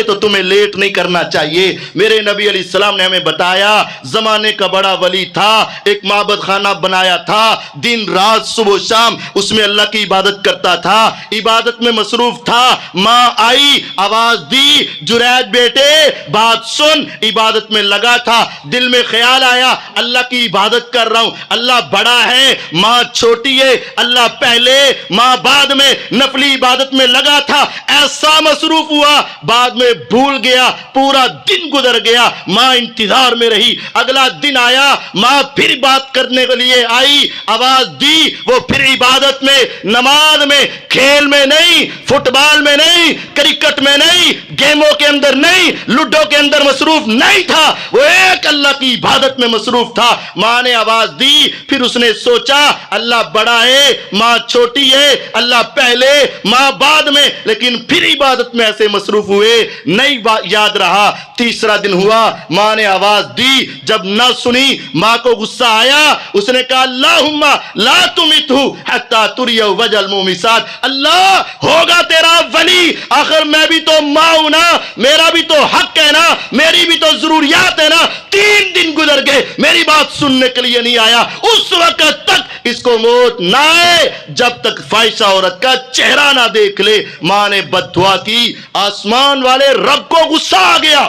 تو تمہیں لیٹ نہیں کرنا چاہیے۔ میرے نبی علیہ السلام نے ہمیں بتایا زمانے کا بڑا ولی تھا، ایک معبد خانہ بنایا تھا، دن رات صبح و شام اس میں اللہ کی عبادت کرتا تھا، عبادت میں مصروف تھا۔ ماں آئی، آواز دی، جرید بیٹے بات سن، عبادت میں لگا تھا، دل میں خیال آیا اللہ کی عبادت کر رہا ہوں، اللہ بڑا ہے، ماں چھوٹی ہے، اللہ پہلے ماں بعد میں، نفلی عبادت میں لگا تھا، ایسا مصروف ہوا بعد میں بھول گیا، پورا دن گزر گیا، ماں انتظار میں رہی، اگلا دن آیا، ماں پھر بات کرنے کے لیے آئی، آواز دی، وہ پھر عبادت میں، نماز میں، کھیل میں نہیں، فٹ بال میں نہیں، کرکٹ میں نہیں، گیموں کے اندر نہیں، لوڈو کے اندر مصروف نہیں تھا، وہ ایک اللہ کی عبادت میں مصروف تھا۔ ماں نے آواز دی، پھر اس نے سوچا اللہ بڑا ہے، ماں چھوٹی ہے، اللہ پہلے ماں بعد میں، لیکن پھر عبادت میں ایسے مصروف ہوئے، نہیں یاد رہا۔ تیسرا دن ہوا، ماں نے آواز دی، جب نہ سنی ماں کو غصہ آیا، اس نے کہا اللہم لا تمتہ حتی تری وجہ المومسات، اللہ ہوگا تیرا ولی، آخر میں بھی تو ماں ہوں نا، میرا بھی تو حق ہے نا، میری بھی تو ضروریات ہے نا، 3 دن گزر گئے میری بات سننے کے لیے نہیں آیا، اس وقت تک اس کو موت نہ آئے جب تک فاحشہ عورت کا چہرہ نہ دیکھ لے۔ ماں نے بد دعا کی، آسمان والے رب کو غصہ آ گیا۔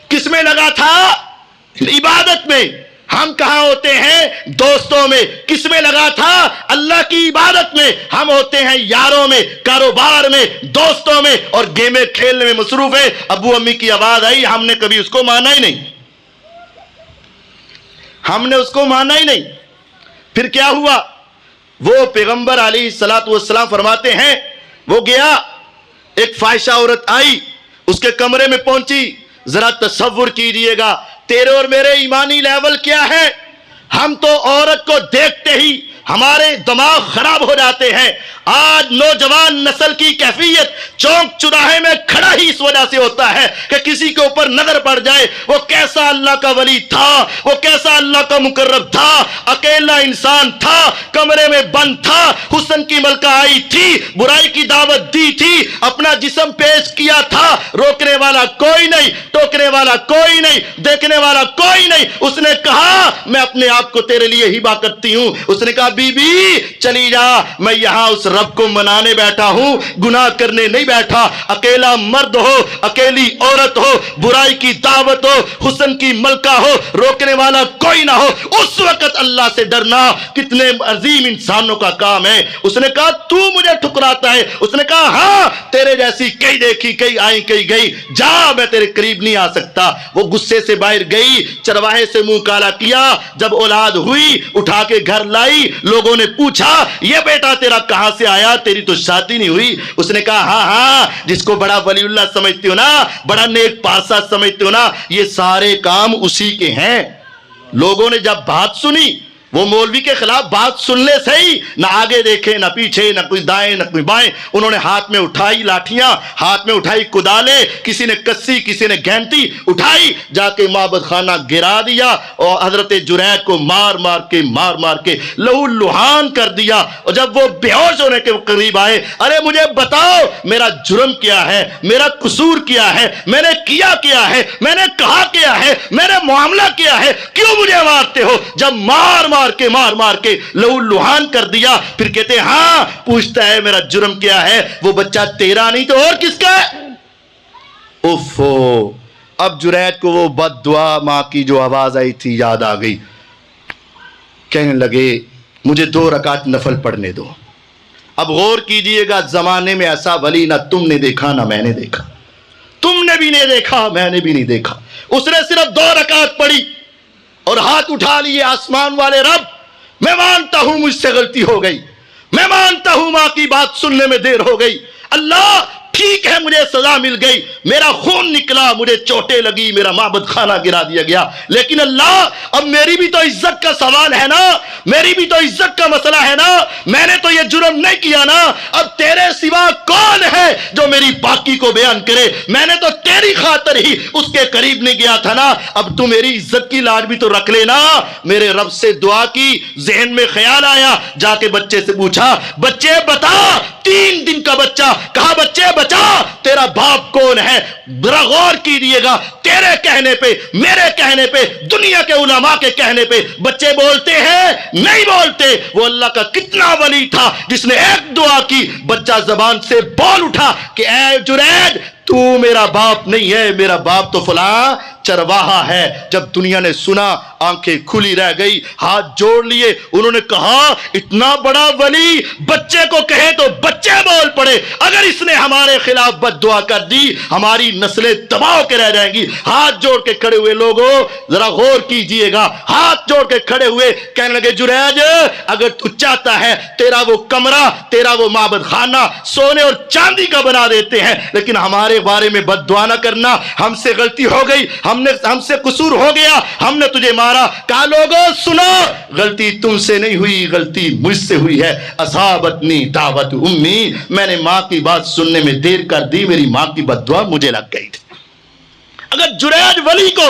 کس میں لگا تھا؟ عبادت میں۔ ہم کہاں ہوتے ہیں؟ دوستوں میں۔ کس میں لگا تھا؟ اللہ کی عبادت میں۔ ہم ہوتے ہیں یاروں میں، کاروبار میں، دوستوں میں، اور گیمیں کھیلنے میں مصروف ہے۔ ابو امی کی آواز آئی، ہم نے کبھی اس کو مانا ہی نہیں، ہم نے اس کو مانا ہی نہیں۔ پھر کیا ہوا؟ وہ پیغمبر علیہ السلام فرماتے ہیں وہ گیا، ایک فاحشہ عورت آئی، اس کے کمرے میں پہنچی۔ ذرا تصور کیجئے گا تیرے اور میرے ایمانی لیول کیا ہے۔ ہم تو عورت کو دیکھتے ہی ہمارے دماغ خراب ہو جاتے ہیں۔ آج نوجوان نسل کی کیفیت چوک چراہے میں کھڑا ہی اس وجہ سے ہوتا ہے کہ کسی کے اوپر نظر پڑ جائے، وہ کیسا اللہ کا ولی تھا، وہ کیسا اللہ کا مقرب تھا، اکیلا انسان تھا، کمرے میں بند تھا، حسن کی ملکہ آئی تھی، برائی کی دعوت دی تھی، اپنا جسم پیش کیا تھا، روکنے والا کوئی نہیں، ٹوکنے والا کوئی نہیں، دیکھنے والا کوئی نہیں۔ اس نے کہا میں اپنے آپ کو تیرے لیے ہبہ کرتی ہوں۔ اس نے کہا بی بی چلی جا، میں یہاں اس رب کو منانے بیٹھا ہوں، گناہ کرنے نہیں بیٹھا۔ اکیلا مرد ہو، اکیلی عورت ہو، برائی کی دعوت ہو، حسن کی ملکہ ہو، روکنے والا کوئی نہ ہو، اس وقت اللہ سے ڈرنا کتنے عظیم انسانوں کا کام ہے۔ اس نے کہا تو مجھے ٹھکراتا ہے؟ اس نے کہا ہاں، تیرے جیسی کئی دیکھی، کئی آئی، کئی گئی، جا میں تیرے قریب نہیں آ سکتا۔ وہ غصے سے باہر گئی، چرواہے سے منہ کالا کیا، جب اولاد ہوئی اٹھا کے گھر لائی، لوگوں نے پوچھا یہ بیٹا تیرا کہاں سے آیا، تیری تو شادی نہیں ہوئی؟ اس نے کہا ہاں ہاں، جس کو بڑا ولی اللہ سمجھتے ہو نا، بڑا نیک پارسا سمجھتے ہو نا، یہ سارے کام اسی کے ہیں۔ لوگوں نے جب بات سنی، وہ مولوی کے خلاف بات سننے سے ہی نہ آگے دیکھے، نہ پیچھے، نہ کوئی دائیں نہ کوئی بائیں، انہوں نے ہاتھ میں اٹھائی لاٹھیاں، ہاتھ میں اٹھائی کدالیں، کسی نے کسی، کسی نے گھینٹی اٹھائی، جا کے معبد خانہ گرا دیا اور حضرت جرید کو مار مار کے لہو لہان کر دیا۔ اور جب وہ بے ہوش ہونے کے قریب آئے، ارے مجھے بتاؤ میرا جرم کیا ہے، میرا قصور کیا ہے، میں نے کیا ہے، میں نے کہا کیا ہے، میں نے معاملہ کیا ہے، کیوں مجھے مارتے ہو؟ جب مار مار کے لہو لہان کر دیا، پھر کہتے ہاں، پوچھتا ہے میرا جرم کیا ہے، وہ بچہ تیرا نہیں تو اور کس کا ہے؟ اوفو، اب جرید کو وہ بد دعا ماں کی جو آواز آئی تھی یاد آ گئی، کہنے لگے مجھے 2 رکعت نفل پڑھنے دو۔ اب غور کیجئے گا، زمانے میں ایسا ولی نہ تم نے دیکھا نہ میں نے دیکھا، تم نے بھی نہیں دیکھا، میں نے بھی نہیں دیکھا۔ اس نے صرف 2 رکعت پڑھی اور ہاتھ اٹھا لیے، آسمان والے رب میں مانتا ہوں مجھ سے غلطی ہو گئی، میں مانتا ہوں ماں کی بات سننے میں دیر ہو گئی، اللہ ٹھیک ہے مجھے سزا مل گئی، میرا خون نکلا، مجھے چوٹیں لگی، میرا معبد خانہ گرا دیا گیا، لیکن اللہ اب میری بھی تو عزت کا سوال ہے نا، میری بھی تو عزت کا مسئلہ ہے نا، میں نے تو یہ جرم نہیں کیا نا، اب تیرے سوا کون ہے جو میری پاکی کو بیان کرے؟ میں نے تو تیری خاطر ہی اس کے قریب نہیں گیا تھا نا، اب تو میری عزت کی لاج بھی تو رکھ لینا۔ میرے رب سے دعا کی، ذہن میں خیال آیا، جا کے بچے سے پوچھا بچے بتا، 3 دن کا بچہ، کہا بچے بچا تیرا باپ کون ہے؟ ذرا غور کیجیے گا، تیرے کہنے پہ، میرے کہنے پہ، دنیا کے علماء کے کہنے پہ بچے بولتے ہیں؟ نہیں بولتے۔ وہ اللہ کا کتنا ولی تھا جس نے ایک دعا کی، بچہ زبان سے بول اٹھا کہ اے جرید تو میرا باپ نہیں ہے، میرا باپ تو فلاں چرواہا ہے۔ جب دنیا نے سنا آنکھیں کھلی رہ گئی، ہاتھ جوڑ لیے، انہوں نے کہا اتنا بڑا ولی بچے کو کہے تو بچے بول پڑے، اگر اس نے ہمارے خلاف بد دعا کر دی ہماری نسلیں تباہ کے رہ جائیں گی۔ ہاتھ جوڑ کے کھڑے ہوئے لوگوں ذرا غور کیجئے گا، ہاتھ جوڑ کے کھڑے ہوئے کہنے لگے جریج اگر تو چاہتا ہے تیرا وہ کمرہ، تیرا وہ معبد خانہ سونے اور چاندی کا بنا دیتے ہیں، لیکن ہمارے بارے میں بد دعا نہ کرنا، ہم سے غلطی ہو گئی، ہم سے قصور ہو گیا، ہم نے تجھے مارا۔ کہا لوگوں سنو، غلطی تم سے نہیں ہوئی، غلطی مجھ سے ہوئی ہے۔ اصابتنی دعوت امی، میں نے ماں کی بات سننے میں دیر کر دی، میری ماں کی بد دعا مجھے لگ گئی تھی۔ اگر جریج ولی کو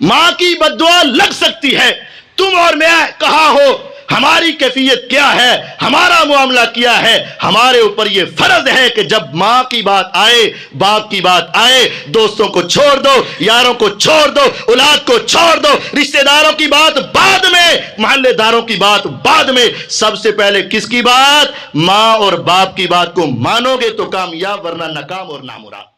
ماں کی بد دعا لگ سکتی ہے، تم اور میں کہاں ہو؟ ہماری کیفیت کیا ہے؟ ہمارا معاملہ کیا ہے؟ ہمارے اوپر یہ فرض ہے کہ جب ماں کی بات آئے، باپ کی بات آئے، دوستوں کو چھوڑ دو، یاروں کو چھوڑ دو، اولاد کو چھوڑ دو، رشتہ داروں کی بات بعد میں، محلے داروں کی بات بعد میں، سب سے پہلے کس کی بات؟ ماں اور باپ کی بات کو مانو گے تو کامیاب، ورنہ ناکام اور نامراد۔